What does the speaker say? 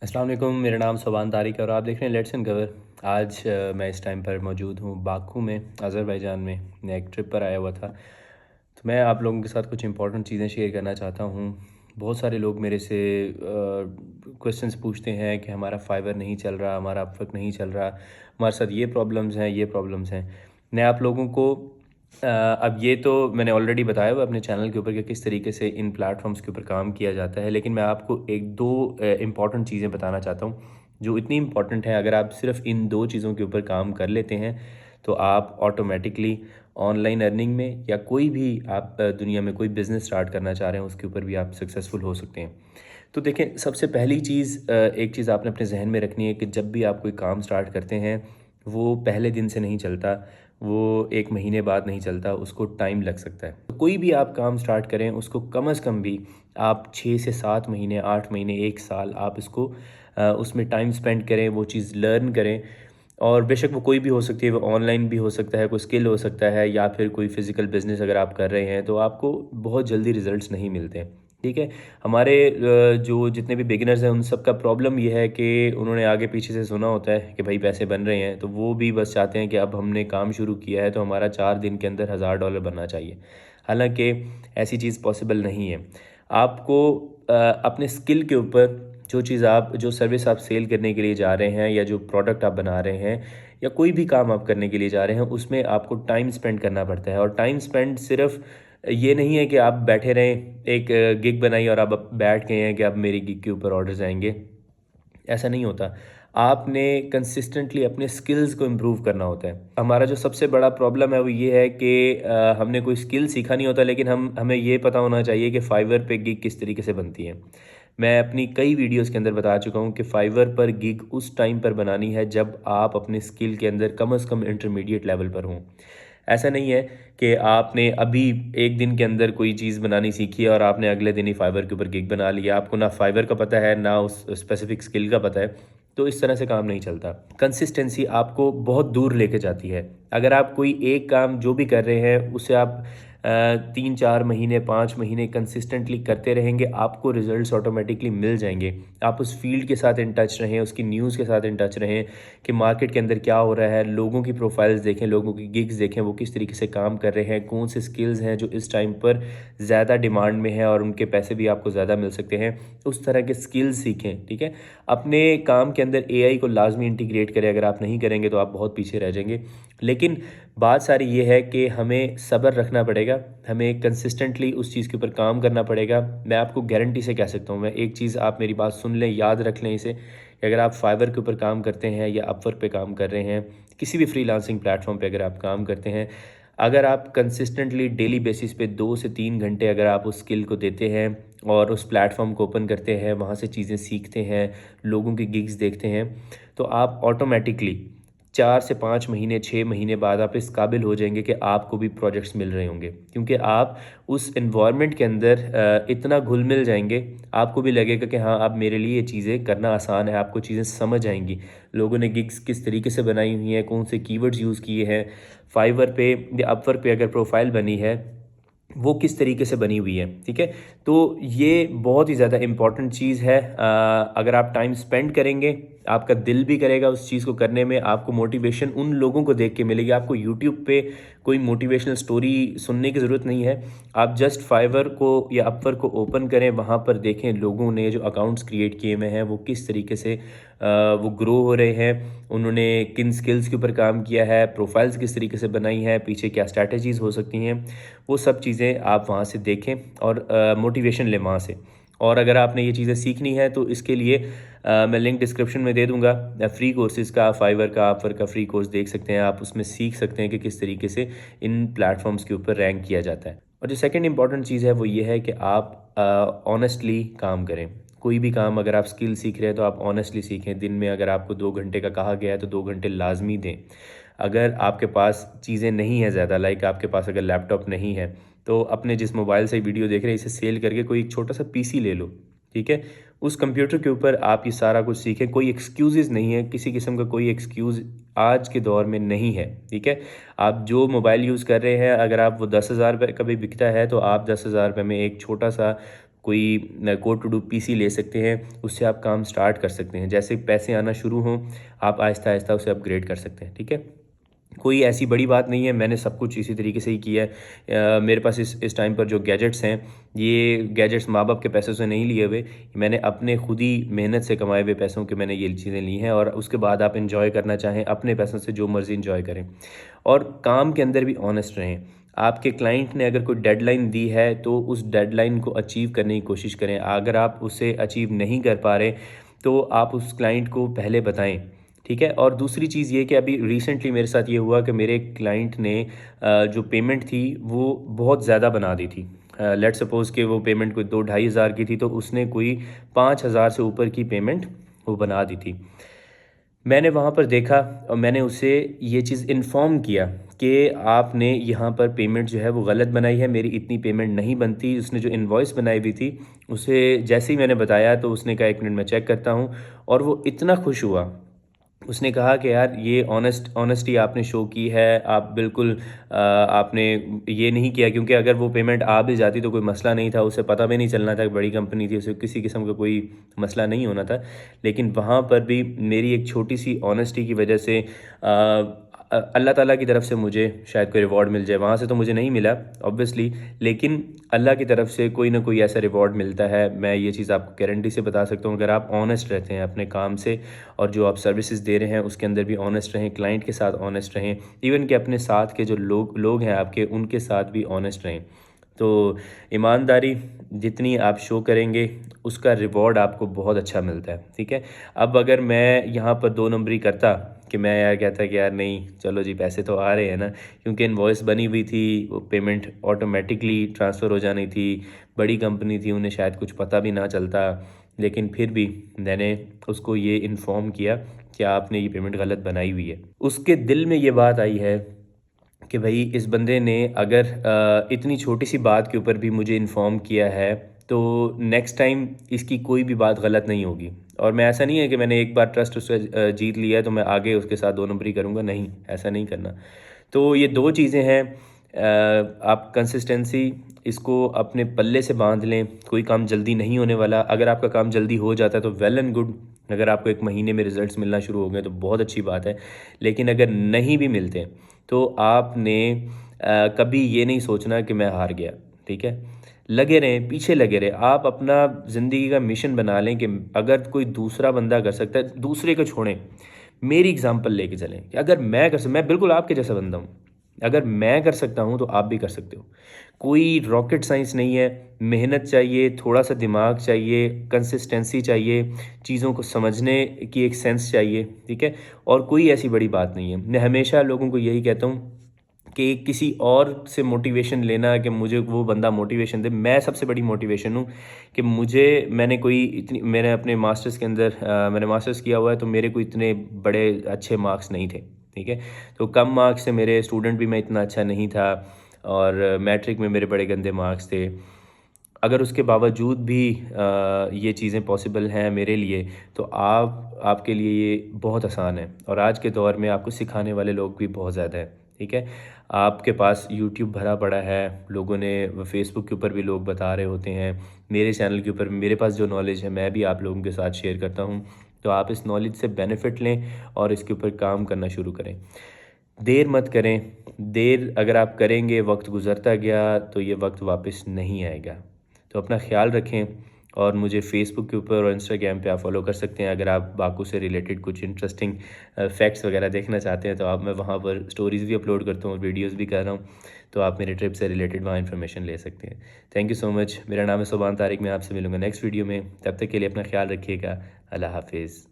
अस्सलाम वालेकुम। मेरा नाम सोबान तारिक है और आप देख रहे हैं लेट्स एंड कवर। आज मैं इस टाइम पर मौजूद हूँ बाकू में, अज़रबैजान में। मैं एक ट्रिप पर आया हुआ था, तो मैं आप लोगों के साथ कुछ इंपॉर्टेंट चीज़ें शेयर करना चाहता हूँ। बहुत सारे लोग मेरे से क्वेश्चंस पूछते हैं कि हमारा फाइवर नहीं चल रहा, हमारा अपवर्क नहीं चल रहा, हमारे साथ ये प्रॉब्लम्स हैं, ये प्रॉब्लम्स हैं। मैं आप लोगों को अब ये तो मैंने ऑलरेडी बताया हुआ अपने चैनल के ऊपर कि किस तरीके से इन प्लेटफॉर्म्स के ऊपर काम किया जाता है, लेकिन मैं आपको एक दो इम्पॉर्टेंट चीज़ें बताना चाहता हूँ जो इतनी इम्पॉर्टेंट है। अगर आप सिर्फ इन दो चीज़ों के ऊपर काम कर लेते हैं तो आप ऑटोमेटिकली ऑनलाइन अर्निंग में या कोई भी आप दुनिया में कोई बिज़नेस स्टार्ट करना चाह रहे हैं उसके ऊपर भी आप सक्सेसफुल हो सकते हैं। तो देखें, सबसे पहली चीज़ एक चीज़ आपने अपने जहन में रखनी है कि जब भी आप कोई काम स्टार्ट करते हैं वो पहले दिन से नहीं चलता, वो एक महीने बाद नहीं चलता, उसको टाइम लग सकता है। तो कोई भी आप काम स्टार्ट करें उसको कम से कम भी आप 6 से 7 महीने, 8 महीने, 1 साल आप इसको उसमें टाइम स्पेंड करें, वो चीज़ लर्न करें। और बेशक वो कोई भी हो सकती है, वो ऑनलाइन भी हो सकता है, कोई स्किल हो सकता है, या फिर कोई फ़िज़िकल बिज़नेस अगर आप कर रहे हैं तो आपको बहुत जल्दी रिज़ल्ट्स नहीं मिलते। ठीक है? हमारे जो जितने भी बिगिनर्स हैं उन सब का प्रॉब्लम ये है कि उन्होंने आगे पीछे से सुना होता है कि भाई पैसे बन रहे हैं, तो वो भी बस चाहते हैं कि अब हमने काम शुरू किया है तो हमारा 4 दिन के अंदर $1000 बनना चाहिए। हालाँकि ऐसी चीज़ पॉसिबल नहीं है। आपको अपने स्किल के ऊपर जो सर्विस आप सेल करने के लिए जा रहे हैं, या जो प्रोडक्ट आप बना रहे हैं, या कोई भी काम आप करने के लिए जा रहे हैं, उसमें आपको टाइम स्पेंड करना पड़ता है। और टाइम स्पेंड सिर्फ ये नहीं है कि आप बैठे रहें, एक गिग बनाई और आप अब बैठ गए हैं कि अब मेरी गिग के ऊपर ऑर्डर्स आएंगे। ऐसा नहीं होता। आपने कंसिस्टेंटली अपने स्किल्स को इम्प्रूव करना होता है। हमारा जो सबसे बड़ा प्रॉब्लम है वो ये है कि हमने कोई स्किल सीखा नहीं होता, लेकिन हमें ये पता होना चाहिए कि फाइवर पे गिग किस तरीके से बनती है। मैं अपनी कई वीडियोस के अंदर बता चुका हूँ कि फाइवर पर गिग उस टाइम पर बनानी है जब आप अपने स्किल के अंदर कम से कम इंटरमीडिएट लेवल पर हों। ऐसा नहीं है कि आपने अभी एक दिन के अंदर कोई चीज़ बनानी सीखी है और आपने अगले दिन ही फाइवर के ऊपर गिग बना लिया। आपको ना फाइवर का पता है, ना उस स्पेसिफिक स्किल का पता है। तो इस तरह से काम नहीं चलता। कंसिस्टेंसी आपको बहुत दूर लेके जाती है। अगर आप कोई एक काम जो भी कर रहे हैं उसे आप 3-4 महीने, 5 महीने कंसिस्टेंटली करते रहेंगे, आपको रिजल्ट्स ऑटोमेटिकली मिल जाएंगे। आप उस फील्ड के साथ इन टच रहें, उसकी न्यूज़ के साथ इन टच रहें कि मार्केट के अंदर क्या हो रहा है, लोगों की प्रोफाइल्स देखें, लोगों की गिग्स देखें, वो किस तरीके से काम कर रहे हैं, कौन से स्किल्स हैं जो इस टाइम पर ज़्यादा डिमांड में है और उनके पैसे भी आपको ज़्यादा मिल सकते हैं। उस तरह के स्किल्स सीखें। ठीक है? अपने काम के अंदर एआई को लाजमी इंटीग्रेट करें। अगर आप नहीं करेंगे तो आप बहुत पीछे रह जाएंगे। लेकिन बात सारी ये है कि हमें सब्र रखना पड़ेगा, हमें कंसिस्टेंटली उस चीज़ के ऊपर काम करना पड़ेगा। मैं आपको गारंटी से कह सकता हूँ, मैं एक चीज़, आप मेरी बात सुन लें, याद रख लें इसे, कि अगर आप फाइवर के ऊपर काम करते हैं या अपवर्क पे काम कर रहे हैं, किसी भी फ्रीलांसिंग प्लेटफॉर्म पे अगर आप काम करते हैं, अगर आप कंसिस्टेंटली डेली बेसिस पे 2 से 3 घंटे अगर आप उस स्किल को देते हैं और उस प्लेटफॉर्म को ओपन करते हैं, वहाँ से चीज़ें सीखते हैं, लोगों की गिग्स देखते हैं, तो आप ऑटोमेटिकली 4 से 5 महीने, 6 महीने बाद आप इस काबिल हो जाएंगे कि आपको भी प्रोजेक्ट्स मिल रहे होंगे, क्योंकि आप उस एनवायरनमेंट के अंदर इतना घुल मिल जाएंगे, आपको भी लगेगा कि हाँ, अब मेरे लिए ये चीज़ें करना आसान है। आपको चीज़ें समझ आएंगी, लोगों ने गिग्स किस तरीके से बनाई हुई हैं, कौन से कीवर्ड्स यूज़ किए हैं, फाइवर पे या अपवर्क पे अगर प्रोफाइल बनी है वो किस तरीके से बनी हुई है। ठीक है? तो ये बहुत ही ज़्यादा इम्पॉर्टेंट चीज़ है। अगर आप टाइम स्पेंड करेंगे, आपका दिल भी करेगा उस चीज़ को करने में, आपको मोटिवेशन उन लोगों को देख के मिलेगी। आपको यूट्यूब पे कोई मोटिवेशनल स्टोरी सुनने की ज़रूरत नहीं है। आप जस्ट फाइवर को या अपवर्क को ओपन करें, वहाँ पर देखें लोगों ने जो अकाउंट्स क्रिएट किए हुए हैं वो किस तरीके से वो ग्रो हो रहे हैं, उन्होंने किन स्किल्स के ऊपर काम किया है, प्रोफाइल्स किस तरीके से बनाई हैं, पीछे क्या स्ट्रैटेजीज़ हो सकती हैं, वो सब चीज़ें आप वहाँ से देखें और मोटिवेशन लें वहाँ से। और अगर आपने ये चीज़ें सीखनी है तो इसके लिए मैं लिंक डिस्क्रिप्शन में दे दूँगा फ्री कोर्सेज़ का, फाइवर का, अपवर्क का फ्री कोर्स देख सकते हैं आप, उसमें सीख सकते हैं कि किस तरीके से इन प्लेटफॉर्म्स के ऊपर रैंक किया जाता है। और जो सेकंड इंपॉर्टेंट चीज़ है वो ये है कि आप ऑनेस्टली काम करें। कोई भी काम अगर आप स्किल सीख रहे हैं तो आप ऑनेस्टली सीखें। दिन में अगर आपको 2 घंटे का कहा गया है तो 2 घंटे लाजमी दें। अगर आपके पास चीज़ें नहीं हैं ज़्यादा, लाइक आपके पास अगर लैपटॉप नहीं है, तो अपने जिस मोबाइल से वीडियो देख रहे हैं इसे सेल करके कोई एक छोटा सा पीसी ले लो। ठीक है? उस कंप्यूटर के ऊपर आप ये सारा कुछ सीखें। कोई एक्सक्यूज़ेज़ नहीं है, किसी किस्म का कोई एक्सक्यूज़ आज के दौर में नहीं है। ठीक है? आप जो मोबाइल यूज़ कर रहे हैं, अगर आप वो 10,000 रुपये का भी बिकता है तो आप 10,000 रुपये में एक छोटा सा कोई कोड टू डू पीसी ले सकते हैं, उससे आप काम स्टार्ट कर सकते हैं। जैसे पैसे आना शुरू हों, आप आहिस्ता आहिस्ता उसे अपग्रेड कर सकते हैं, ठीक है। कोई ऐसी बड़ी बात नहीं है, मैंने सब कुछ इसी तरीके से ही किया है। मेरे पास इस टाइम पर जो गैजेट्स हैं, ये गैजेट्स माँ बाप के पैसों से नहीं लिए हुए, मैंने अपने खुद ही मेहनत से कमाए हुए पैसों के मैंने ये चीज़ें ली हैं। और उसके बाद आप इंजॉय करना चाहें अपने पैसों से, जो मर्ज़ी इंजॉय करें। और काम के अंदर भी ऑनेस्ट रहें। आपके क्लाइंट ने अगर कोई डेडलाइन दी है तो उस डेडलाइन को अचीव करने की कोशिश करें। अगर आप उसे अचीव नहीं कर पा रहे तो आप उस क्लाइंट को पहले बताएं, ठीक है। और दूसरी चीज़ ये कि अभी रिसेंटली मेरे साथ ये हुआ कि मेरे क्लाइंट ने जो पेमेंट थी वो बहुत ज़्यादा बना दी थी। लेट्स सपोज़ कि वो पेमेंट कोई 2-2.5 हज़ार की थी, तो उसने कोई 5,000 से ऊपर की पेमेंट वो बना दी थी। मैंने वहाँ पर देखा और मैंने उसे ये चीज़ इन्फॉर्म किया कि आपने यहाँ पर पेमेंट जो है वो गलत बनाई है, मेरी इतनी पेमेंट नहीं बनती। उसने जो इनवॉइस बनाई हुई थी, उसे जैसे ही मैंने बताया तो उसने कहा 1 मिनट मैं चेक करता हूँ। और वो इतना खुश हुआ, उसने कहा कि यार ये ऑनेस्टी आपने शो की है, आप बिल्कुल आपने ये नहीं किया, क्योंकि अगर वो पेमेंट आ भी जाती तो कोई मसला नहीं था, उसे पता भी नहीं चलना था, बड़ी कंपनी थी, उसे किसी किस्म का कोई मसला नहीं होना था। लेकिन वहाँ पर भी मेरी एक छोटी सी ऑनेस्टी की वजह से अल्लाह ताला की तरफ से मुझे शायद कोई रिवॉर्ड मिल जाए। वहाँ से तो मुझे नहीं मिला ऑब्वियसली, लेकिन अल्लाह की तरफ से कोई ना कोई ऐसा रिवॉर्ड मिलता है। मैं ये चीज़ आपको गारंटी से बता सकता हूँ, अगर आप ऑनेस्ट रहते हैं अपने काम से और जो आप सर्विसेज दे रहे हैं उसके अंदर भी ऑनेस्ट रहें, क्लाइंट के साथ ऑनेस्ट रहें, इवन कि अपने साथ के जो लोग हैं आपके, उनके साथ भी ऑनेस्ट रहें। तो ईमानदारी जितनी आप शो करेंगे उसका रिवॉर्ड आपको बहुत अच्छा मिलता है, ठीक है। अब अगर मैं यहाँ पर 2 नंबरी करता कि मैं यार कहता कि यार नहीं चलो जी पैसे तो आ रहे हैं ना, क्योंकि इनवॉइस बनी हुई थी, वो पेमेंट ऑटोमेटिकली ट्रांसफ़र हो जानी थी, बड़ी कंपनी थी, उन्हें शायद कुछ पता भी ना चलता। लेकिन फिर भी मैंने उसको ये इन्फॉर्म किया कि आपने ये पेमेंट गलत बनाई हुई है। उसके दिल में ये बात आई है कि भाई इस बंदे ने अगर इतनी छोटी सी बात के ऊपर भी मुझे इन्फॉर्म किया है तो नेक्स्ट टाइम इसकी कोई भी बात गलत नहीं होगी। और मैं, ऐसा नहीं है कि मैंने एक बार ट्रस्ट उससे जीत लिया है तो मैं आगे उसके साथ 2 नंबरी करूँगा, नहीं, ऐसा नहीं करना। तो ये 2 चीज़ें हैं। आप कंसिस्टेंसी इसको अपने पल्ले से बांध लें, कोई काम जल्दी नहीं होने वाला। अगर आपका काम जल्दी हो जाता है तो वेल एंड गुड, अगर आपको 1 महीने में रिजल्ट्स मिलना शुरू हो गए तो बहुत अच्छी बात है। लेकिन अगर नहीं भी मिलते तो आपने कभी ये नहीं सोचना कि मैं हार गया, ठीक है। लगे रहें, पीछे लगे रहें। आप अपना ज़िंदगी का मिशन बना लें कि अगर कोई दूसरा बंदा कर सकता है, दूसरे को छोड़ें, मेरी एग्जांपल लेके चलें कि अगर मैं बिल्कुल आपके जैसा बंदा हूँ, अगर मैं कर सकता हूँ तो आप भी कर सकते हो। कोई रॉकेट साइंस नहीं है, मेहनत चाहिए, थोड़ा सा दिमाग चाहिए, कंसिस्टेंसी चाहिए, चीज़ों को समझने की एक सेंस चाहिए, ठीक है। और कोई ऐसी बड़ी बात नहीं है। मैं हमेशा लोगों को यही कहता हूँ कि किसी और से मोटिवेशन लेना कि मुझे वो बंदा मोटिवेशन दे, मैं सबसे बड़ी मोटिवेशन हूँ। कि मैंने अपने मास्टर्स के अंदर मैंने मास्टर्स किया हुआ है, तो मेरे को इतने बड़े अच्छे मार्क्स नहीं थे, ठीक है। तो कम मार्क्स से मेरे स्टूडेंट भी मैं इतना अच्छा नहीं था, और मैट्रिक में मेरे बड़े गंदे मार्क्स थे। अगर उसके बावजूद भी ये चीज़ें पॉसिबल हैं मेरे लिए, तो आपके लिए ये बहुत आसान है। और आज के दौर में आपको सिखाने वाले लोग भी बहुत ज़्यादा हैं, ठीक है। आपके पास यूट्यूब भरा पड़ा है, लोगों ने फेसबुक के ऊपर भी लोग बता रहे होते हैं, मेरे चैनल के ऊपर मेरे पास जो नॉलेज है मैं भी आप लोगों के साथ शेयर करता हूँ। तो आप इस नॉलेज से बेनिफिट लें और इसके ऊपर काम करना शुरू करें। देर मत करें। देर अगर आप करेंगे, वक्त गुज़रता गया तो ये वक्त वापस नहीं आएगा। तो अपना ख्याल रखें। और मुझे फ़ेसबुक के ऊपर और इंस्टाग्राम पे आप फॉलो कर सकते हैं। अगर आप बाकू से रिलेटेड कुछ इंटरेस्टिंग फैक्ट्स वगैरह देखना चाहते हैं तो आप, मैं वहाँ पर स्टोरीज़ भी अपलोड करता हूँ और वीडियोज़ भी कर रहा हूँ, तो आप मेरे ट्रिप से रिलेटेड वहाँ इन्फॉर्मेशन ले सकते हैं। Thank you so much. मेरा नाम है सुभान तारिक, मैं आपसे मिलूँगा नेक्स्ट वीडियो में। तब तक के लिए अपना ख्याल रखिएगा। अल्लाह हाफिज़।